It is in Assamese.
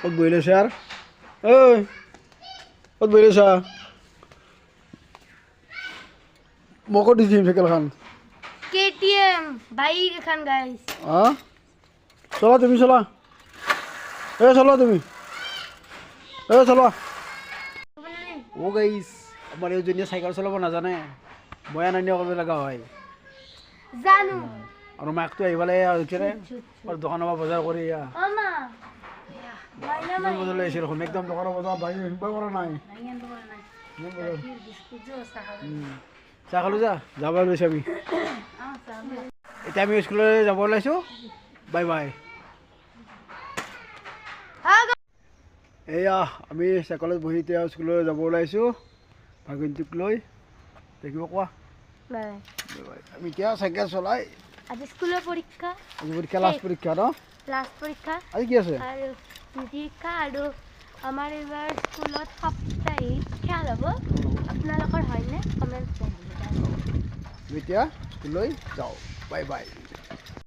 ক'ত বহি লৈছা আৰু ঐ ক'ত বহি লৈছা মই ক'ত দিছিম চাইকেলখন KTM বাইক এখন গাইস হা চলা তুমি চলা চলোৱা তুমি চলোৱা অ' গাইছ আমাৰ এইজনীয়ে চাইকেল চলাব নাজানে মই আনি কৰিব লগা হয় জানো আৰু মাকটো আহিবলৈ দোকানৰ পৰা বজাৰ কৰি অমা মাইনা বজাৰ লৈ আহিছে দেখোন একদম দোকানৰ বজাৰ বাহিৰ হিংসা কৰা নাই চাহ খালোঁ যাব লৈছোঁ আমি এতিয়া আমি স্কুললৈ যাব ওলাইছোঁ বাই বাই এয়া আমি চাইকেলত বহি এতিয়া স্কুললৈ যাব ওলাইছোঁ ভাগিনটোক লৈ দেখিব কোৱা আমি এতিয়া চাইকেল চলাই আজি স্কুলৰ পৰীক্ষা আজি পৰীক্ষা লাষ্ট পৰীক্ষা ন লাষ্ট পৰীক্ষা আজি কি আছে আৰু পৰীক্ষা আৰু আমাৰ এইবাৰ স্কুলত সাপ্তাহিক খেল হ'ব আপোনালোকৰ হয়নে কমেণ্ট আমি এতিয়া স্কুললৈ যাওঁ বাই বাই